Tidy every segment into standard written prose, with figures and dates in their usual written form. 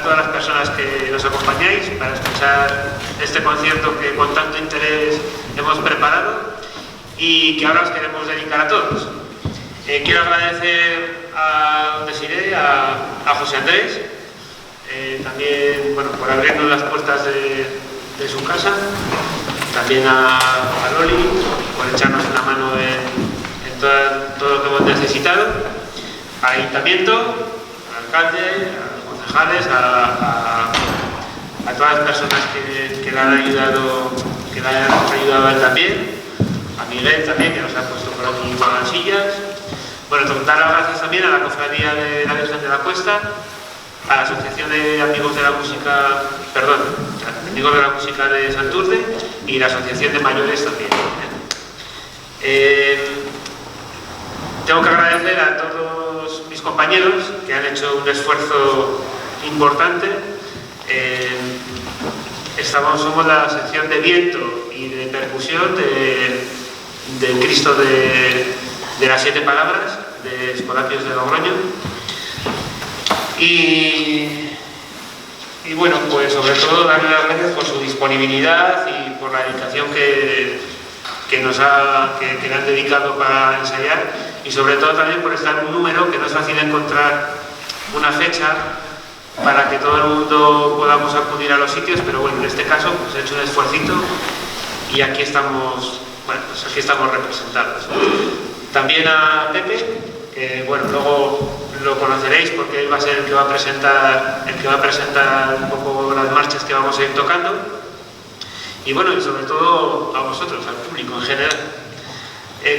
todas las personas que nos acompañáis para escuchar este concierto que con tanto interés hemos preparado y que ahora os queremos dedicar a todos. Quiero agradecer a Desiré, a José Andrés, también por abrirnos las puertas de su casa, también a Loli por echarnos una mano en todo lo que hemos necesitado, al ayuntamiento, al alcalde, a los concejales, a todas las personas que le han ayudado, a él también, a Miguel también, que nos ha puesto por aquí con las sillas. Dar las gracias también a la Cofradía de la Virgen de la Cuesta, a la Asociación de Amigos de la Música, Amigos de la Música de Santurce y la Asociación de Mayores también. Tengo que agradecer a todos mis compañeros que han hecho un esfuerzo importante. Somos la sección de viento y de percusión del Cristo de las 7 palabras de Escolapios de Logroño. Y sobre todo darle las gracias por su disponibilidad y por la dedicación que le han dedicado para ensayar, y sobre todo también por estar en un número que no es fácil encontrar una fecha para que todo el mundo podamos acudir a los sitios, pero en este caso he hecho un esfuercito y aquí estamos, aquí estamos representados. También a Pepe, que luego lo conoceréis porque él va a ser el que va a presentar un poco las marchas que vamos a ir tocando, y sobre todo a vosotros, al público en general.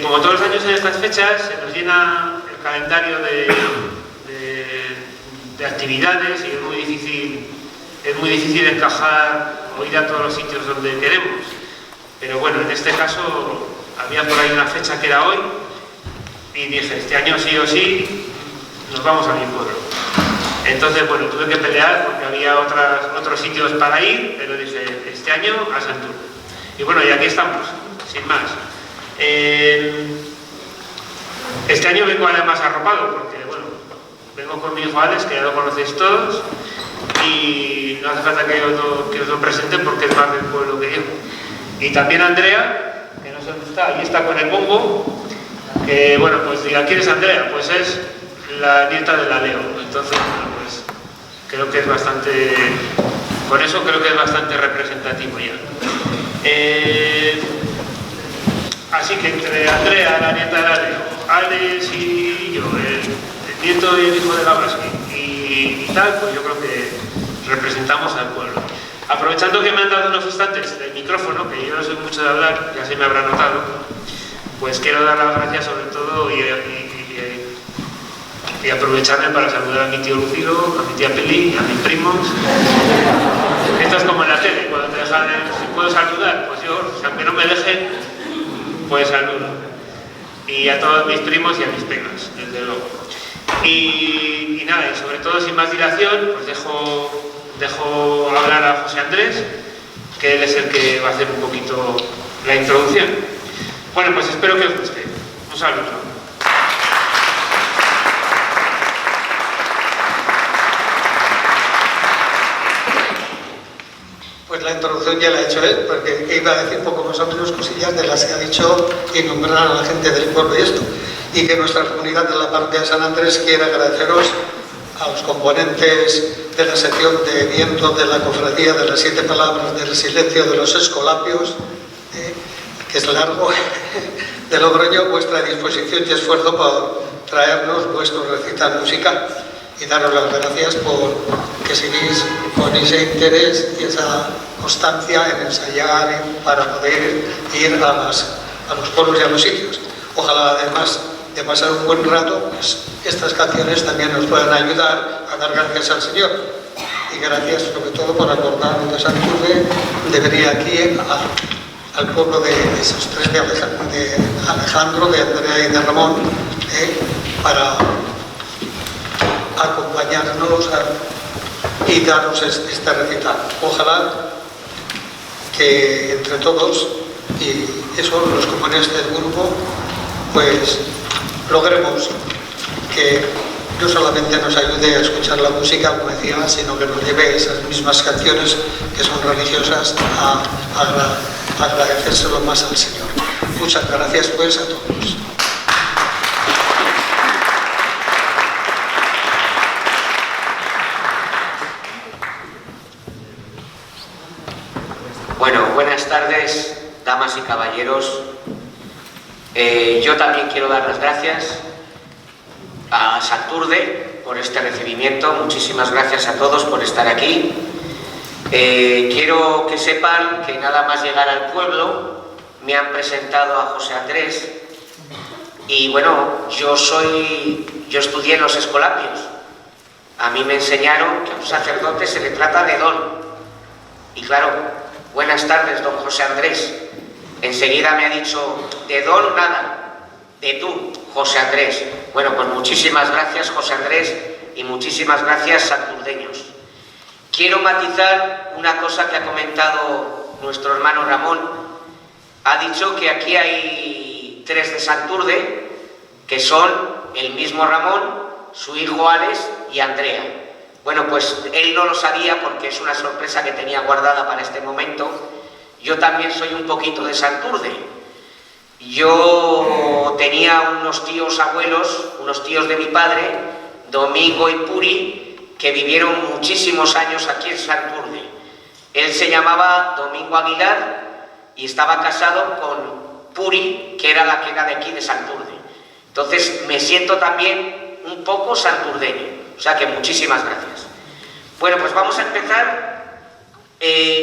Como todos los años en estas fechas se nos llena el calendario de actividades y es muy difícil encajar o ir a todos los sitios donde queremos, pero en este caso había por ahí una fecha que era hoy y dije, este año sí o sí nos vamos a mi pueblo. Entonces tuve que pelear porque había otros sitios para ir, pero dije, este año a Santurce. Y aquí estamos, sin más. Este año vengo además arropado porque vengo con mi hijo Alex, que ya lo conocéis todos, y no hace falta que os lo presenten porque es más del pueblo que yo. Y también Andrea, que no sé dónde está, ahí está con el bombo, que diga, ¿quién es Andrea? Pues es la nieta de la Leo. Entonces creo que es bastante, con eso creo que es bastante representativo ya. Así que entre Andrea, la nieta de la Leo, Alex y yo, el nieto y el hijo de la Basque y tal, yo creo que representamos al pueblo. Aprovechando que me han dado unos instantes del micrófono, que yo no soy mucho de hablar, ya se me habrá notado, quiero dar las gracias sobre todo y aprovecharme para saludar a mi tío Lucilo, a mi tía Peli, a mis primos. Esto es como en la tele, cuando te dejan, si puedo saludar, yo, aunque no me dejen, saludo. Y a todos mis primos y a mis pegas, desde luego. Y nada, y sobre todo sin más dilación, dejo hablar a José Andrés, que él es el que va a hacer un poquito la introducción. Espero que os guste. Un saludo. La introducción ya la ha hecho él, porque iba a decir poco más o menos cosillas de las que ha dicho y nombrar a la gente del pueblo y esto. Y que nuestra comunidad de la parroquia de San Andrés quiere agradeceros a los componentes de la sección de viento de la Cofradía de las 7 palabras del silencio de los Escolapios, que es largo, de Logroño, vuestra disposición y esfuerzo por traernos vuestro recital musical. Y daros las gracias por que seguís con ese interés y esa constancia en ensayar para poder ir a los pueblos y a los sitios. Ojalá, además de pasar un buen rato, estas canciones también nos puedan ayudar a dar gracias al Señor. Y gracias sobre todo por acordarnos de Santurce, de venir aquí al pueblo de esos 3 de Alejandro, de Andrea y de Ramón, para acompañarnos y daros este recital. Ojalá que entre todos, y eso los componentes del grupo, logremos que no solamente nos ayude a escuchar la música, como decía, sino que nos lleve esas mismas canciones que son religiosas a agradecérselo más al Señor. Muchas gracias pues a todos. Bueno, buenas tardes, damas y caballeros. Yo también quiero dar las gracias a Santurde por este recibimiento. Muchísimas gracias a todos por estar aquí. Quiero que sepan que nada más llegar al pueblo me han presentado a José Andrés y bueno, yo estudié en los Escolapios. A mí me enseñaron que a un sacerdote se le trata de don. Y claro, buenas tardes, don José Andrés. Enseguida me ha dicho, de don nada, de tú, José Andrés. Bueno, pues muchísimas gracias, José Andrés, y muchísimas gracias, santurdeños. Quiero matizar una cosa que ha comentado nuestro hermano Ramón. Ha dicho que aquí hay 3 de Santurde, que son el mismo Ramón, su hijo Alex y Andrea. Bueno, pues él no lo sabía porque es una sorpresa que tenía guardada para este momento. Yo también soy un poquito de Santurde. Yo tenía unos tíos abuelos, unos tíos de mi padre, Domingo y Puri, que vivieron muchísimos años aquí en Santurde. Él se llamaba Domingo Aguilar y estaba casado con Puri, que era la que era de aquí de Santurde. Entonces me siento también un poco santurdeño. O sea que muchísimas gracias. Bueno, pues vamos a empezar.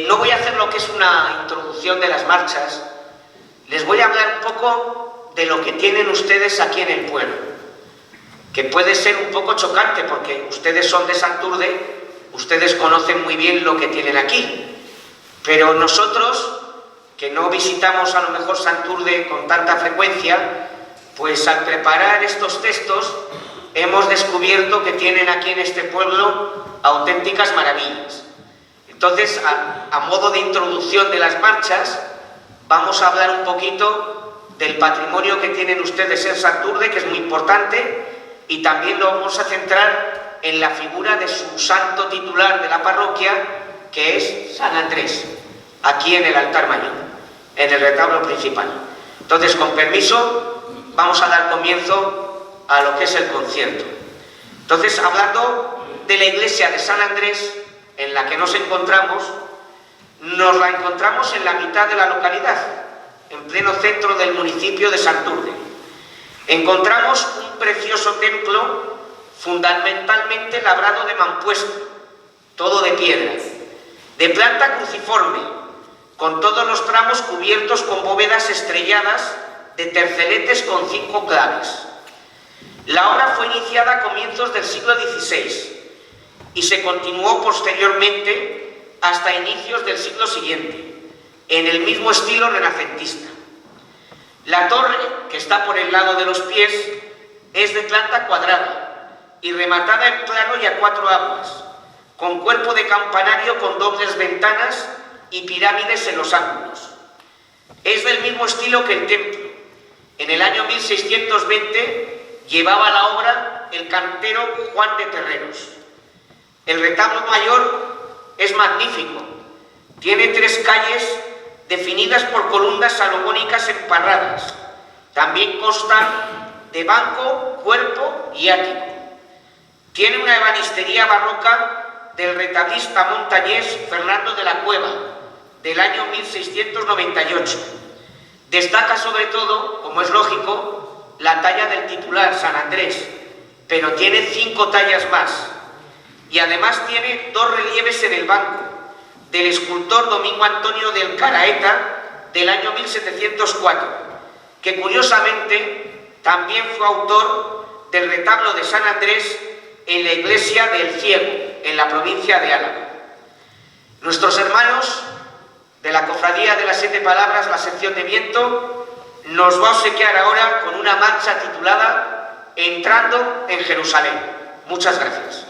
No voy a hacer lo que es una introducción de las marchas. Les voy a hablar un poco de lo que tienen ustedes aquí en el pueblo, que puede ser un poco chocante porque ustedes son de Santurde, ustedes conocen muy bien lo que tienen aquí, pero nosotros, que no visitamos a lo mejor Santurde con tanta frecuencia, pues al preparar estos textos hemos descubierto que tienen aquí en este pueblo auténticas maravillas. Entonces, a modo de introducción de las marchas, vamos a hablar un poquito del patrimonio que tienen ustedes en Santurde, que es muy importante, y también lo vamos a centrar en la figura de su santo titular de la parroquia, que es San Andrés, aquí en el altar mayor, en el retablo principal. Entonces, con permiso, vamos a dar comienzo a lo que es el concierto. Entonces, hablando de la iglesia de San Andrés, en la que nos la encontramos en la mitad de la localidad, en pleno centro del municipio de Santurde. Encontramos un precioso templo fundamentalmente labrado de mampuesto, todo de piedra, de planta cruciforme, con todos los tramos cubiertos con bóvedas estrelladas de terceletes con 5 claves. La obra fue iniciada a comienzos del siglo XVI y se continuó posteriormente hasta inicios del siglo siguiente, en el mismo estilo renacentista. La torre, que está por el lado de los pies, es de planta cuadrada y rematada en plano y a 4 aguas, con cuerpo de campanario con dobles ventanas y pirámides en los ángulos. Es del mismo estilo que el templo. En el año 1620 llevaba la obra el cantero Juan de Terreros. El retablo mayor es magnífico. Tiene 3 calles definidas por columnas salomónicas emparradas. También consta de banco, cuerpo y ático. Tiene una ebanistería barroca del retablista montañés Fernando de la Cueva, del año 1698. Destaca sobre todo, como es lógico, la talla del titular, San Andrés, pero tiene 5 tallas más. Y además tiene 2 relieves en el banco, del escultor Domingo Antonio del Caraeta, del año 1704, que curiosamente también fue autor del retablo de San Andrés en la iglesia del Ciego, en la provincia de Álava. Nuestros hermanos de la Cofradía de las 7 Palabras, la sección de viento, nos va a obsequiar ahora con una marcha titulada Entrando en Jerusalén. Muchas gracias.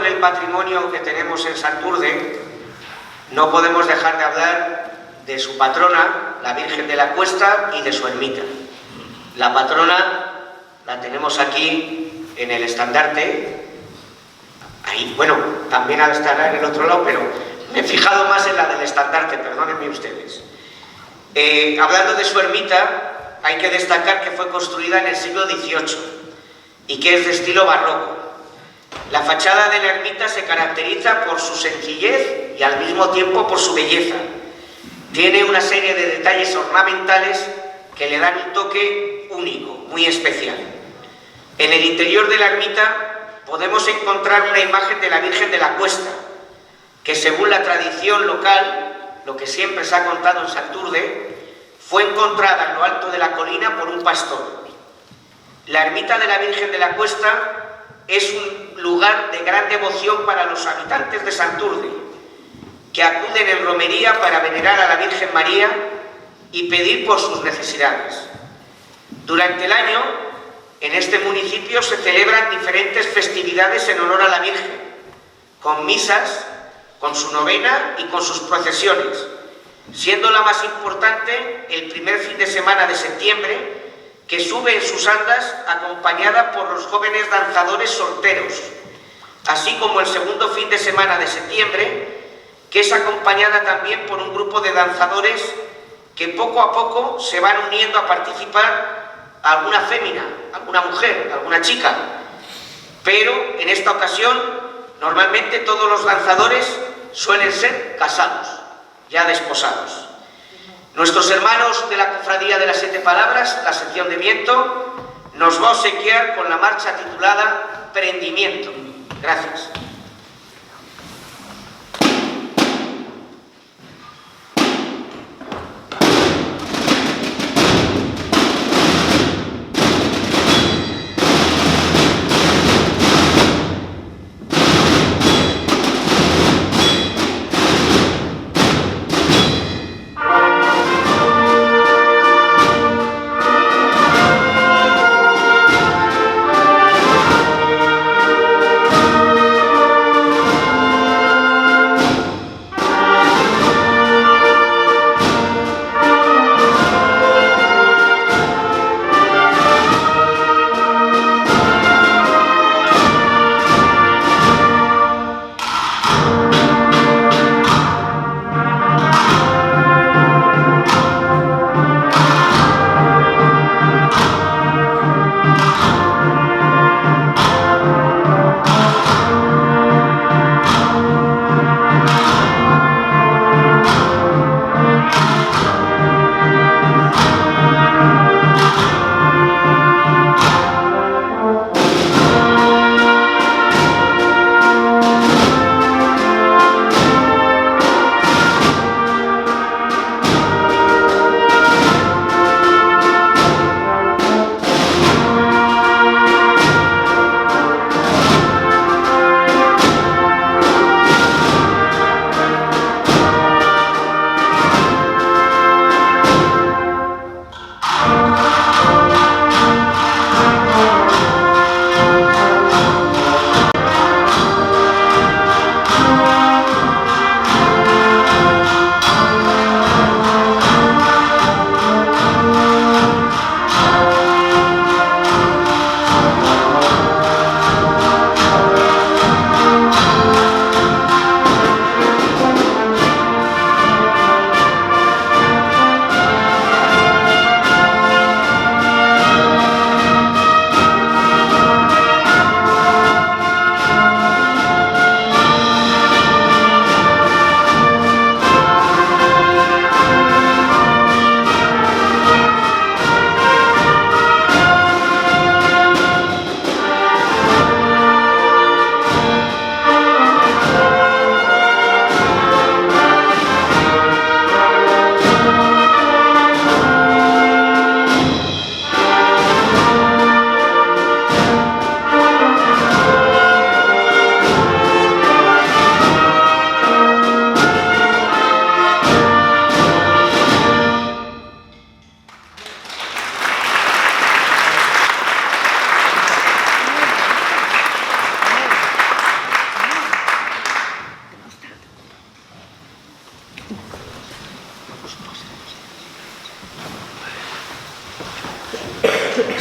el patrimonio que tenemos en Santurde, no podemos dejar de hablar de su patrona, la Virgen de la Cuesta, y de su ermita. La patrona la tenemos aquí en el estandarte, ahí, bueno, también estará en el otro lado, pero me he fijado más en la del estandarte, perdónenme ustedes. Hablando de su ermita, hay que destacar que fue construida en el siglo XVIII y que es de estilo barroco. La fachada de la ermita se caracteriza por su sencillez y al mismo tiempo por su belleza. Tiene una serie de detalles ornamentales que le dan un toque único, muy especial. En el interior de la ermita podemos encontrar una imagen de la Virgen de la Cuesta, que según la tradición local, lo que siempre se ha contado en Santurde, fue encontrada en lo alto de la colina por un pastor. La ermita de la Virgen de la Cuesta es un lugar de gran devoción para los habitantes de Santurde, que acuden en romería para venerar a la Virgen María y pedir por sus necesidades. Durante el año, en este municipio se celebran diferentes festividades en honor a la Virgen, con misas, con su novena y con sus procesiones, siendo la más importante el primer fin de semana de septiembre, que sube en sus andas acompañada por los jóvenes danzadores solteros, así como el segundo fin de semana de septiembre, que es acompañada también por un grupo de danzadores que poco a poco se van uniendo a participar, alguna fémina, alguna mujer, alguna chica, pero en esta ocasión normalmente todos los danzadores suelen ser casados, ya desposados. Nuestros hermanos de la Cofradía de las Siete Palabras, la sección de viento, nos va a obsequiar con la marcha titulada Prendimiento. Gracias.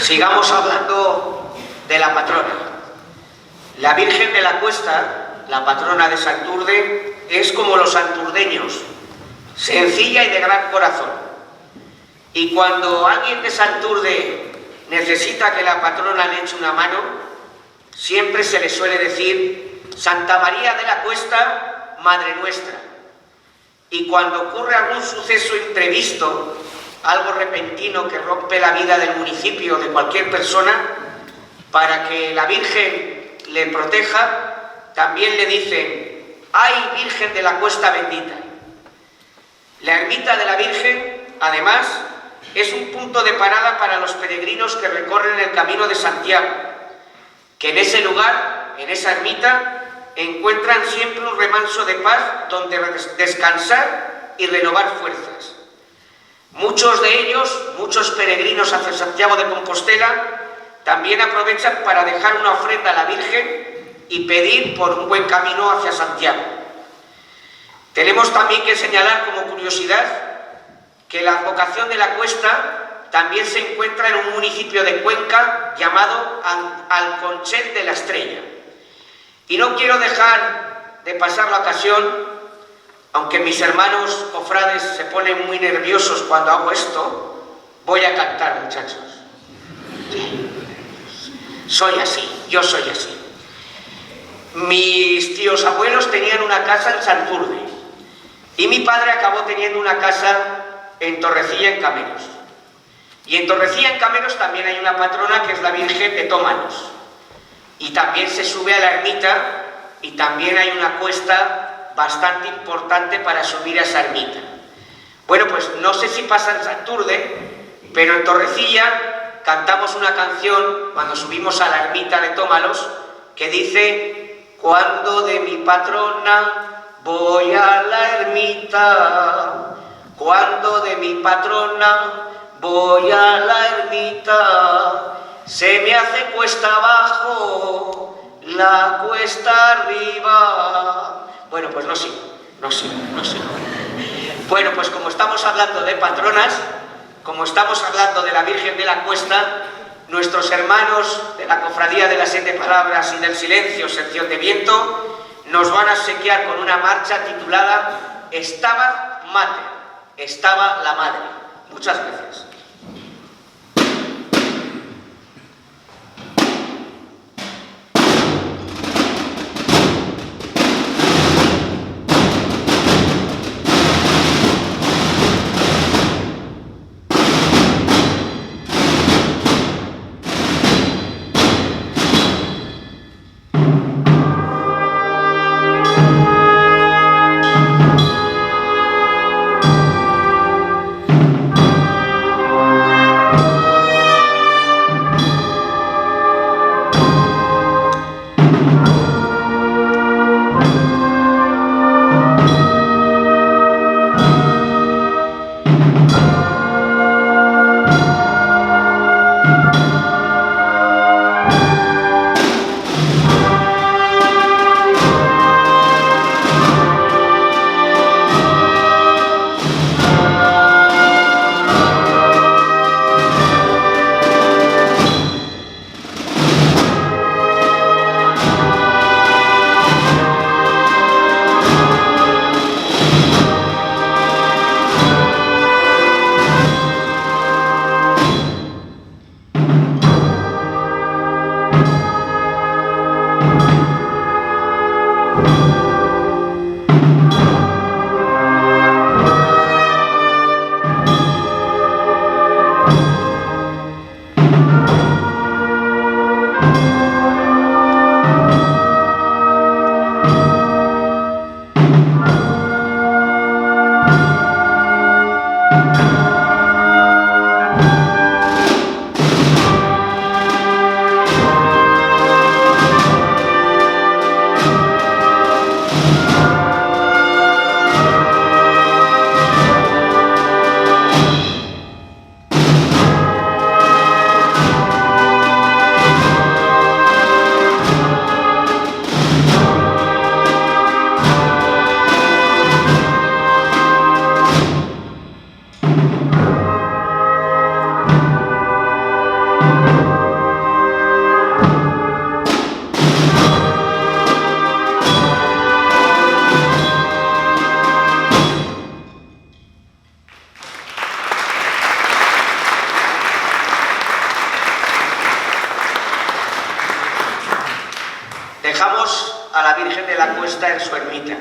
Sigamos hablando de la patrona. La Virgen de la Cuesta, la patrona de Santurde, es como los santurdeños, sencilla y de gran corazón. Y cuando alguien de Santurde necesita que la patrona le eche una mano, siempre se le suele decir: Santa María de la Cuesta, Madre nuestra. Y cuando ocurre algún suceso imprevisto, algo repentino que rompe la vida del municipio, de cualquier persona, para que la Virgen le proteja, también le dicen: ¡ay, Virgen de la Cuesta bendita! La ermita de la Virgen, además, es un punto de parada para los peregrinos que recorren el Camino de Santiago, que en ese lugar, en esa ermita, encuentran siempre un remanso de paz donde descansar y renovar fuerzas. Muchos de ellos, muchos peregrinos hacia Santiago de Compostela, también aprovechan para dejar una ofrenda a la Virgen y pedir por un buen camino hacia Santiago. Tenemos también que señalar como curiosidad que la advocación de la Cuesta también se encuentra en un municipio de Cuenca llamado Alconchel de la Estrella. Y no quiero dejar de pasar la ocasión, aunque mis hermanos cofrades se ponen muy nerviosos cuando hago esto, voy a cantar, muchachos. Soy así, yo soy así. Mis tíos abuelos tenían una casa en Santurde y mi padre acabó teniendo una casa en Torrecilla, en Cameros. Y en Torrecilla, en Cameros, también hay una patrona que es la Virgen de Tómanos. Y también se sube a la ermita y también hay una cuesta bastante importante para subir a esa ermita. Bueno, pues no sé si pasa en Santurde, pero en Torrecilla cantamos una canción cuando subimos a la ermita de Tómalos que dice: cuando de mi patrona voy a la ermita, cuando de mi patrona voy a la ermita, se me hace cuesta abajo, la cuesta arriba. Bueno, pues no sigo. Bueno, pues como estamos hablando de patronas, como estamos hablando de la Virgen de la Cuesta, nuestros hermanos de la Cofradía de las Siete Palabras y del Silencio, sección de viento, nos van a obsequiar con una marcha titulada Stabat Mater, estaba la madre. Muchas gracias. de la cuesta en su ermita.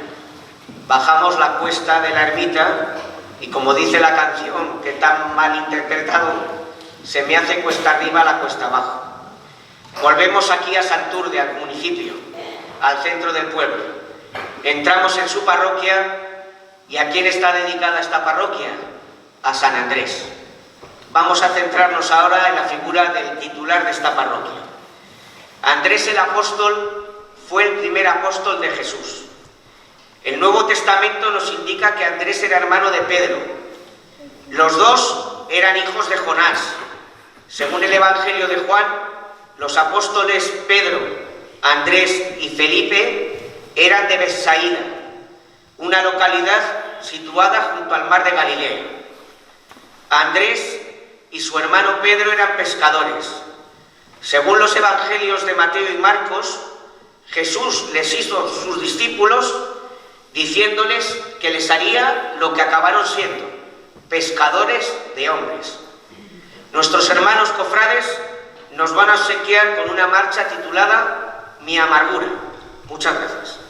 Bajamos la cuesta de la ermita y, como dice la canción, que tan mal interpretado, se me hace cuesta arriba la cuesta abajo. Volvemos aquí a Santurde, al municipio, al centro del pueblo. Entramos en su parroquia. ¿Y a quién está dedicada esta parroquia? A San Andrés. Vamos a centrarnos ahora en la figura del titular de esta parroquia. Andrés el apóstol fue el primer apóstol de Jesús. El Nuevo Testamento nos indica que Andrés era hermano de Pedro. Los dos eran hijos de Jonás. Según el Evangelio de Juan, los apóstoles Pedro, Andrés y Felipe eran de Betsaida, una localidad situada junto al mar de Galilea. Andrés y su hermano Pedro eran pescadores. Según los evangelios de Mateo y Marcos, Jesús les hizo sus discípulos diciéndoles que les haría lo que acabaron siendo, pescadores de hombres. Nuestros hermanos cofrades nos van a obsequiar con una marcha titulada Mi amargura. Muchas gracias.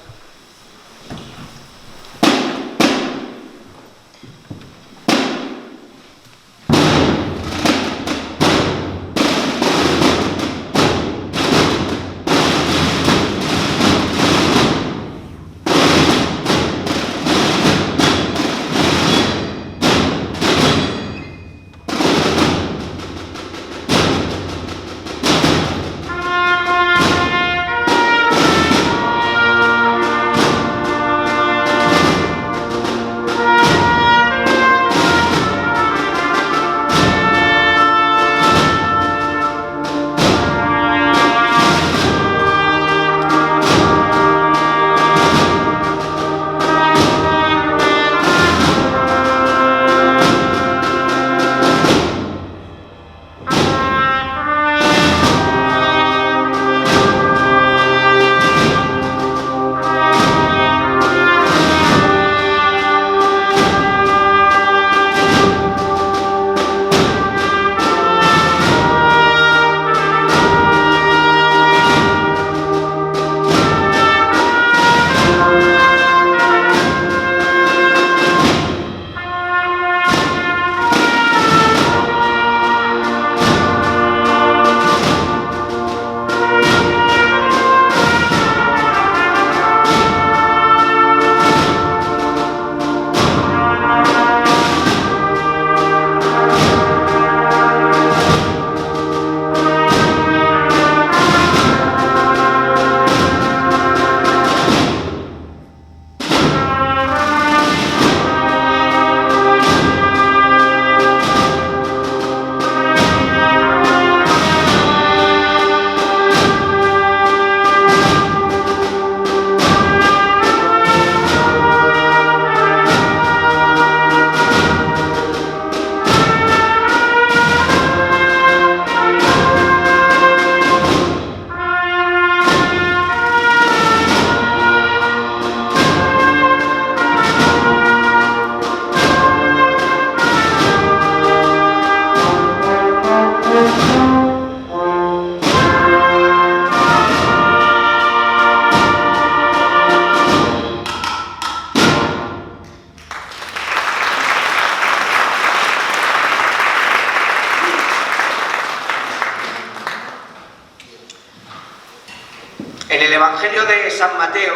En el Evangelio de San Mateo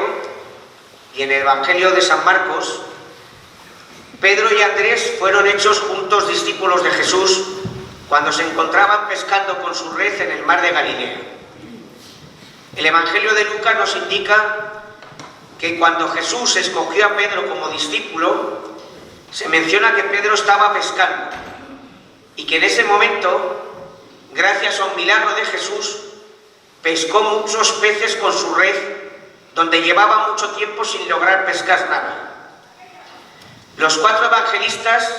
y en el Evangelio de San Marcos, Pedro y Andrés fueron hechos juntos discípulos de Jesús cuando se encontraban pescando con su red en el mar de Galilea. El Evangelio de Lucas nos indica que cuando Jesús escogió a Pedro como discípulo, se menciona que Pedro estaba pescando y que en ese momento, gracias a un milagro de Jesús, pescó muchos peces con su red, donde llevaba mucho tiempo sin lograr pescar nada. Los cuatro evangelistas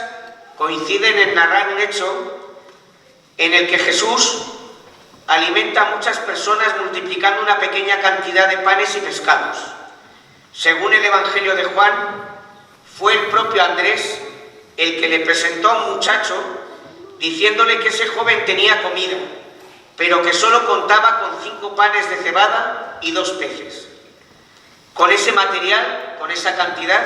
coinciden en narrar un hecho en el que Jesús alimenta a muchas personas multiplicando una pequeña cantidad de panes y pescados. Según el Evangelio de Juan, fue el propio Andrés el que le presentó a un muchacho diciéndole que ese joven tenía comida, pero que solo contaba con 5 panes de cebada y 2 peces. Con ese material, con esa cantidad,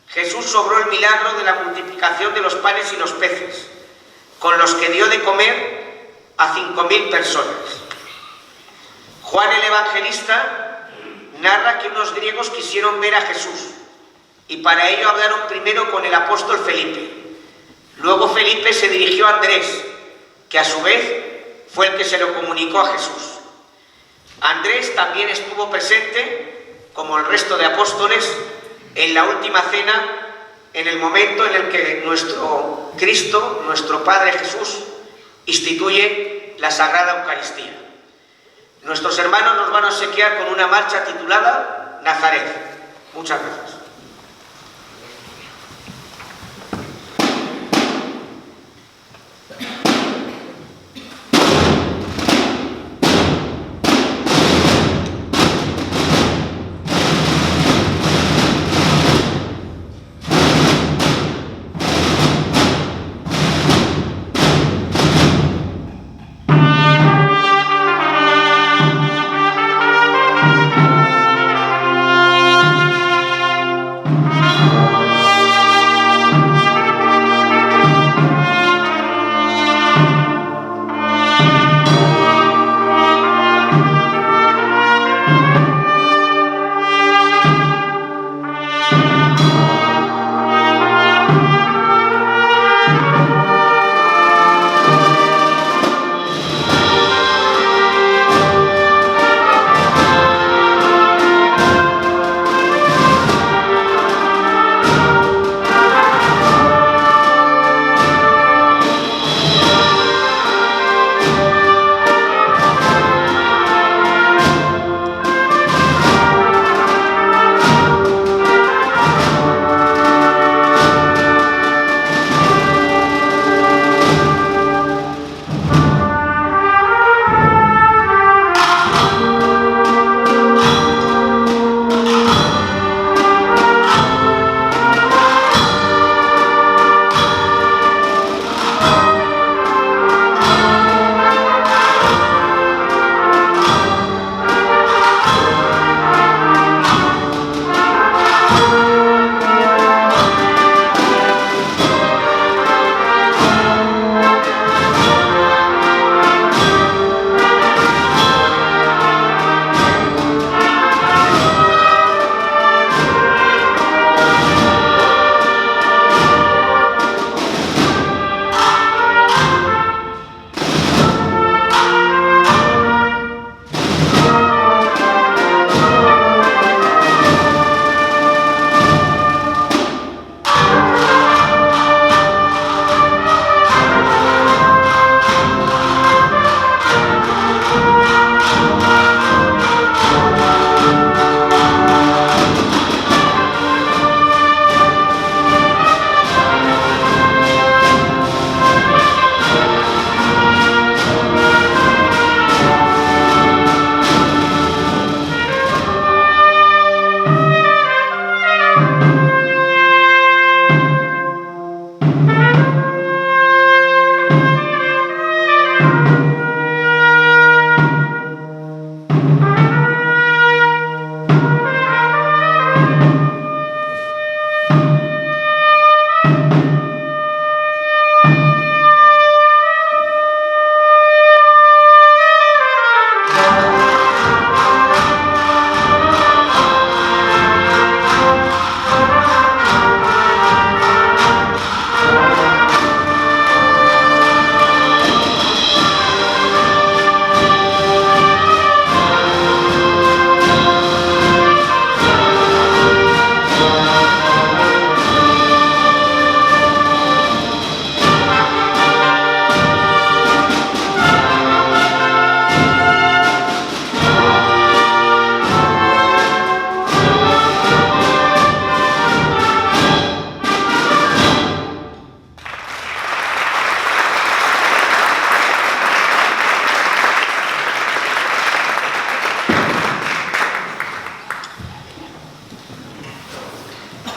Jesús obró el milagro de la multiplicación de los panes y los peces, con los que dio de comer a 5.000 personas. Juan el Evangelista narra que unos griegos quisieron ver a Jesús y para ello hablaron primero con el apóstol Felipe. Luego Felipe se dirigió a Andrés, que a su vez fue el que se lo comunicó a Jesús. Andrés también estuvo presente, como el resto de apóstoles, en la última cena, en el momento en el que nuestro Cristo, nuestro Padre Jesús, instituye la Sagrada Eucaristía. Nuestros hermanos nos van a obsequiar con una marcha titulada Nazaret. Muchas gracias.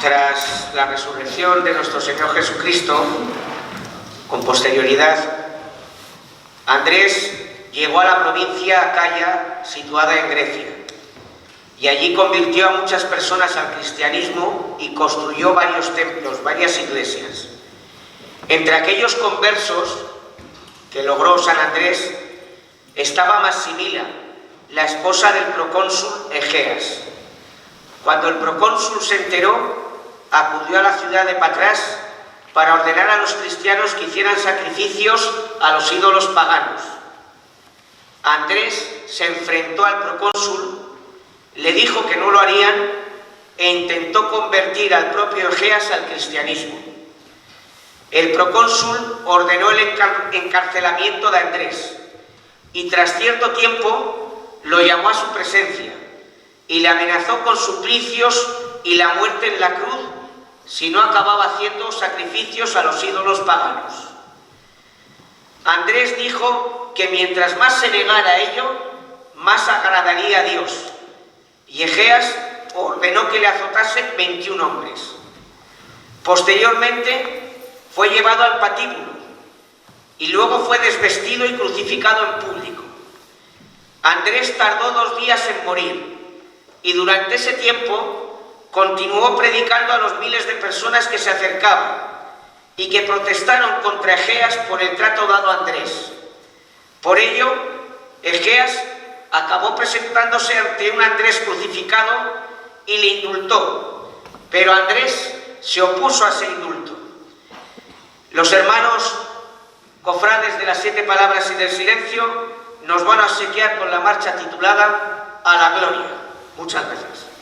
Tras la resurrección de nuestro Señor Jesucristo, con posterioridad, Andrés llegó a la provincia Acaya, situada en Grecia, y allí convirtió a muchas personas al cristianismo y construyó varios templos, varias iglesias. Entre aquellos conversos que logró San Andrés estaba Maximila, la esposa del procónsul Egeas. Cuando el procónsul se enteró, acudió a la ciudad de Patras para ordenar a los cristianos que hicieran sacrificios a los ídolos paganos. Andrés se enfrentó al procónsul, le dijo que no lo harían e intentó convertir al propio Egeas al cristianismo. El procónsul ordenó el encarcelamiento de Andrés y tras cierto tiempo lo llamó a su presencia y le amenazó con suplicios y la muerte en la cruz si no acababa haciendo sacrificios a los ídolos paganos. Andrés dijo que mientras más se negara a ello, más agradaría a Dios, y Egeas ordenó que le azotasen 21 hombres. Posteriormente fue llevado al patíbulo y luego fue desvestido y crucificado en público. Andrés tardó 2 días en morir y durante ese tiempo continuó predicando a los miles de personas que se acercaban y que protestaron contra Egeas por el trato dado a Andrés. Por ello, Egeas acabó presentándose ante un Andrés crucificado y le indultó, pero Andrés se opuso a ese indulto. Los hermanos cofrades de las 7 palabras y del silencio nos van a obsequiar con la marcha titulada A la Gloria. Muchas gracias.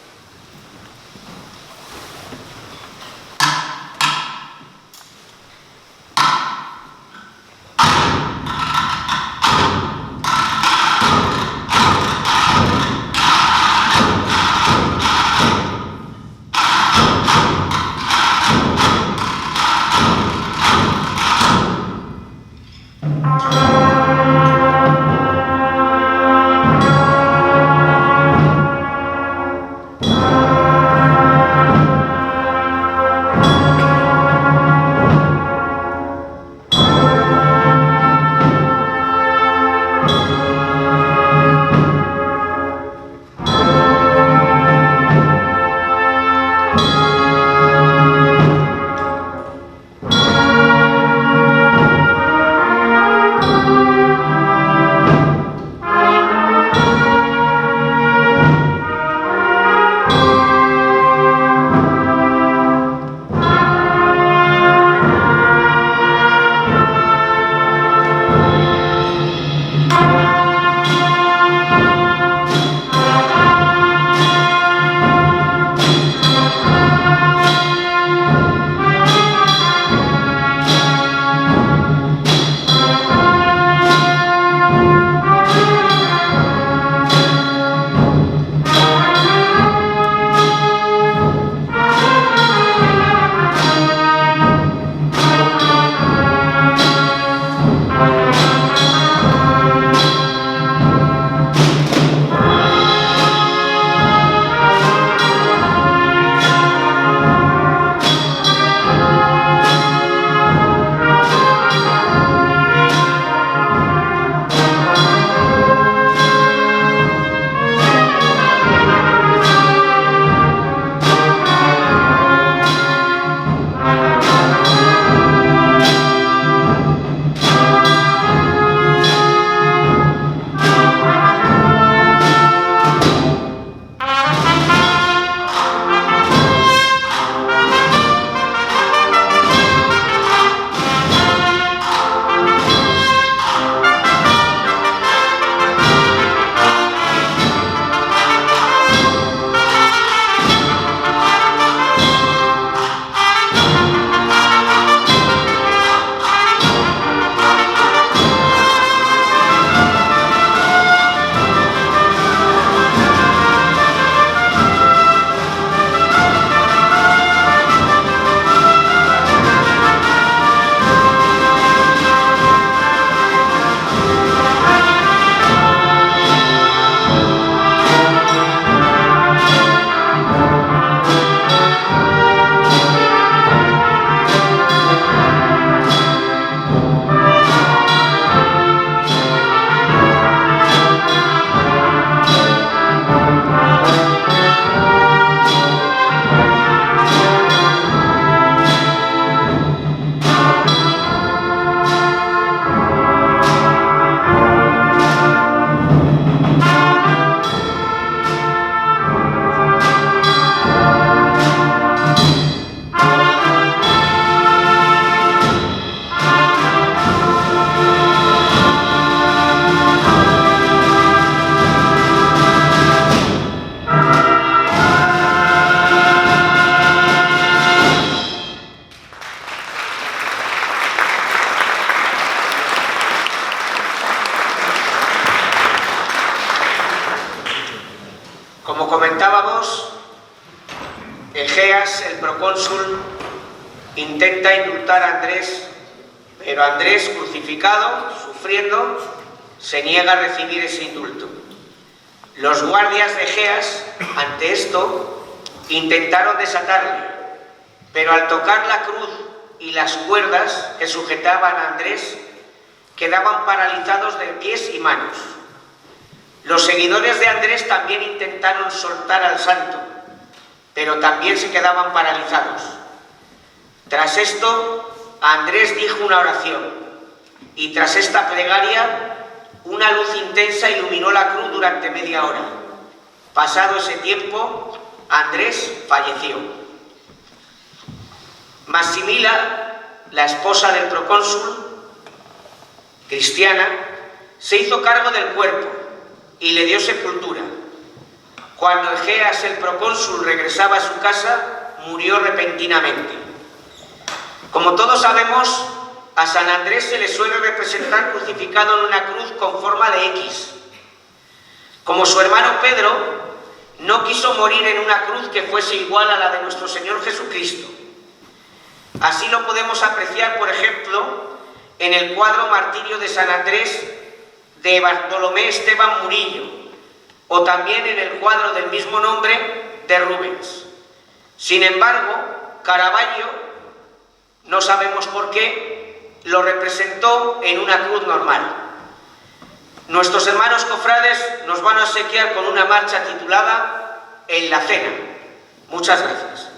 Egeas, el procónsul, intenta indultar a Andrés, pero Andrés, crucificado, sufriendo, se niega a recibir ese indulto. Los guardias de Egeas, ante esto, intentaron desatarle, pero al tocar la cruz y las cuerdas que sujetaban a Andrés, quedaban paralizados de pies y manos. Los seguidores de Andrés también intentaron soltar al santo, pero también se quedaban paralizados. Tras esto, Andrés dijo una oración, y tras esta plegaria, una luz intensa iluminó la cruz durante media hora. Pasado ese tiempo, Andrés falleció. Maximila, la esposa del procónsul, cristiana, se hizo cargo del cuerpo y le dio sepultura. Cuando Egeas, el procónsul, regresaba a su casa, murió repentinamente. Como todos sabemos, a San Andrés se le suele representar crucificado en una cruz con forma de X. Como su hermano Pedro no quiso morir en una cruz que fuese igual a la de nuestro Señor Jesucristo. Así lo podemos apreciar, por ejemplo, en el cuadro Martirio de San Andrés de Bartolomé Esteban Murillo, o también en el cuadro del mismo nombre de Rubens. Sin embargo, Caravaggio, no sabemos por qué, lo representó en una cruz normal. Nuestros hermanos cofrades nos van a obsequiar con una marcha titulada En la Cena. Muchas gracias.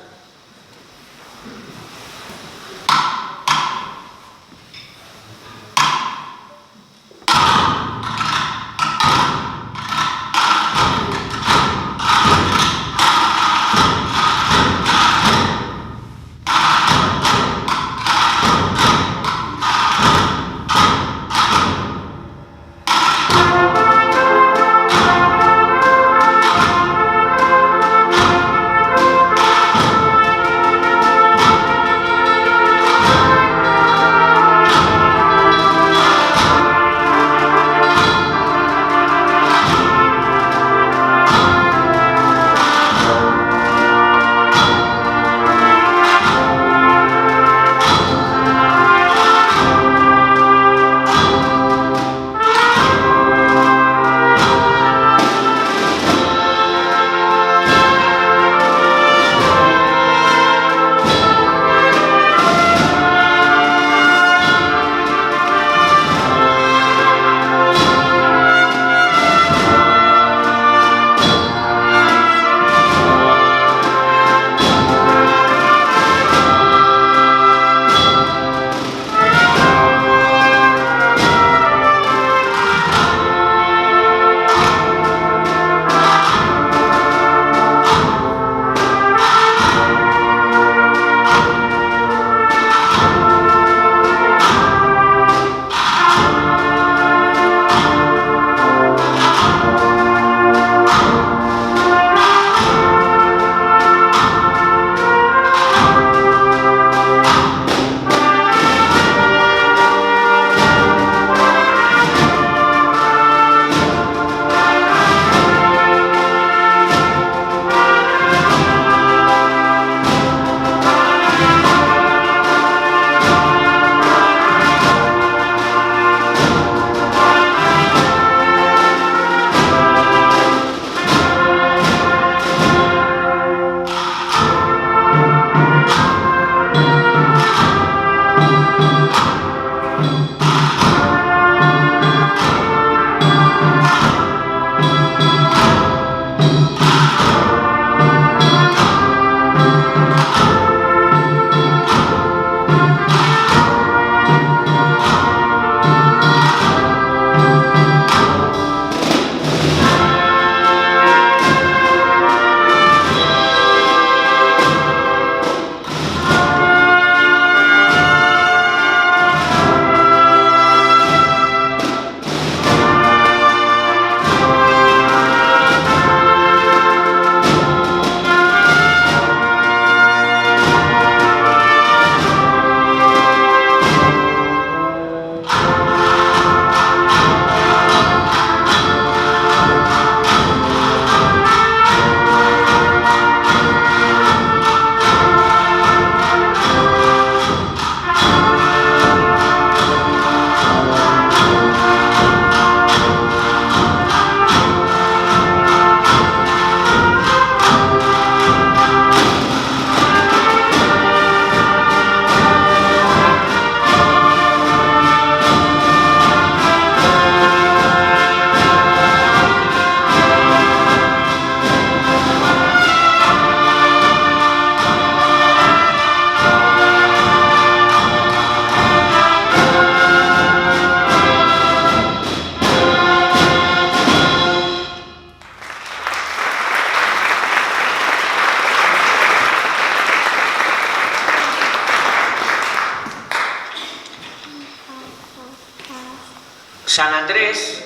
San Andrés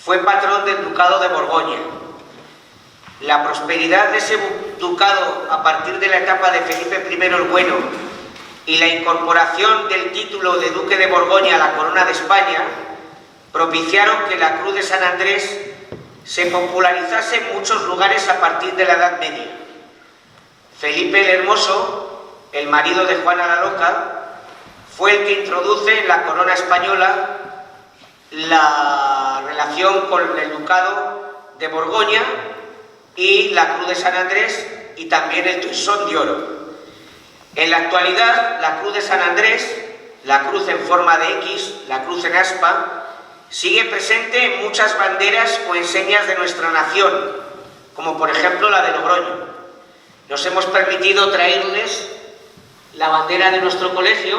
fue patrón del Ducado de Borgoña. La prosperidad de ese ducado a partir de la etapa de Felipe I el Bueno y la incorporación del título de Duque de Borgoña a la corona de España propiciaron que la Cruz de San Andrés se popularizase en muchos lugares a partir de la Edad Media. Felipe el Hermoso, el marido de Juana la Loca, fue el que introduce en la corona española la relación con el Ducado de Borgoña y la Cruz de San Andrés y también el Toisón de Oro. En la actualidad, la Cruz de San Andrés, la cruz en forma de X, la cruz en aspa, sigue presente en muchas banderas o enseñas de nuestra nación, como por ejemplo la de Logroño. Nos hemos permitido traerles la bandera de nuestro colegio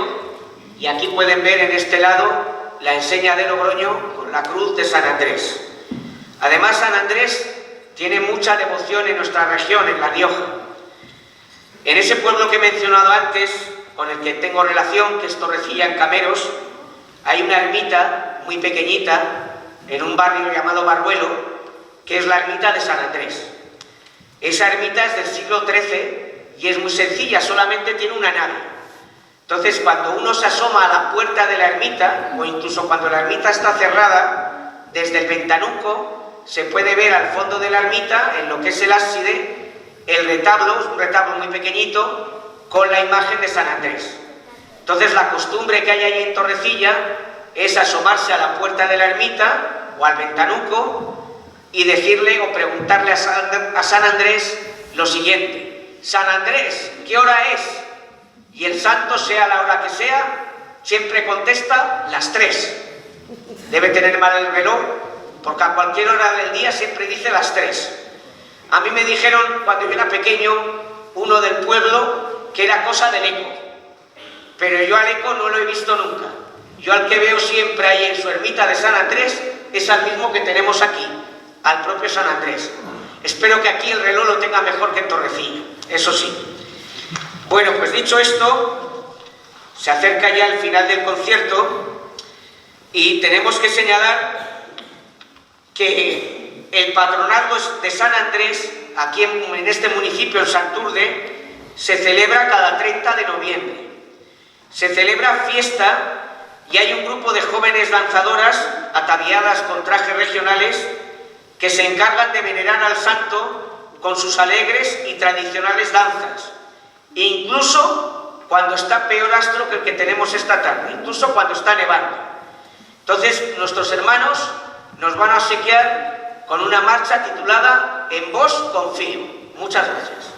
y aquí pueden ver en este lado la enseña de Logroño con la cruz de San Andrés. Además, San Andrés tiene mucha devoción en nuestra región, en La Rioja. En ese pueblo que he mencionado antes, con el que tengo relación, que es Torrecilla en Cameros, hay una ermita muy pequeñita en un barrio llamado Barruelo, que es la ermita de San Andrés. Esa ermita es del siglo XIII y es muy sencilla, solamente tiene una nave. Entonces, cuando uno se asoma a la puerta de la ermita, o incluso cuando la ermita está cerrada, desde el ventanuco se puede ver al fondo de la ermita, en lo que es el ábside, el retablo, es un retablo muy pequeñito, con la imagen de San Andrés. Entonces, la costumbre que hay ahí en Torrecilla es asomarse a la puerta de la ermita o al ventanuco y decirle o preguntarle a San Andrés lo siguiente: San Andrés, ¿qué hora es? Y el santo, sea la hora que sea, siempre contesta las 3. Debe tener mal el reloj, porque a cualquier hora del día siempre dice las 3. A mí me dijeron cuando yo era pequeño, uno del pueblo, que era cosa del eco, pero yo al eco no lo he visto nunca. Yo al que veo siempre ahí en su ermita de San Andrés es al mismo que tenemos aquí, al propio San Andrés. Espero que aquí el reloj lo tenga mejor que en Torrecilla, eso sí. Bueno, pues dicho esto, se acerca ya el final del concierto y tenemos que señalar que el patronazgo de San Andrés, aquí en este municipio, en Santurde, se celebra cada 30 de noviembre. Se celebra fiesta y hay un grupo de jóvenes danzadoras ataviadas con trajes regionales que se encargan de venerar al santo con sus alegres y tradicionales danzas, incluso cuando está peor astro que el que tenemos esta tarde, incluso cuando está nevando. Entonces, nuestros hermanos nos van a obsequiar con una marcha titulada En vos confío. Muchas gracias.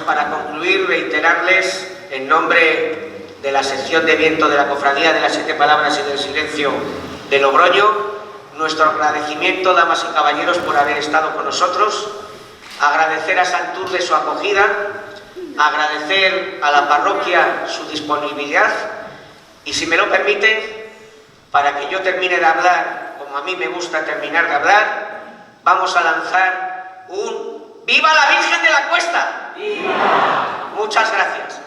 pues para concluir, reiterarles en nombre de la sección de viento de la Cofradía de las Siete Palabras y del Silencio de Logroño, nuestro agradecimiento, damas y caballeros, por haber estado con nosotros, agradecer a Santurce su acogida, agradecer a la parroquia su disponibilidad y, si me lo permiten, para que yo termine de hablar como a mí me gusta terminar de hablar, vamos a lanzar un ¡Viva la Virgen de la Cuesta! ¡Viva! Muchas gracias.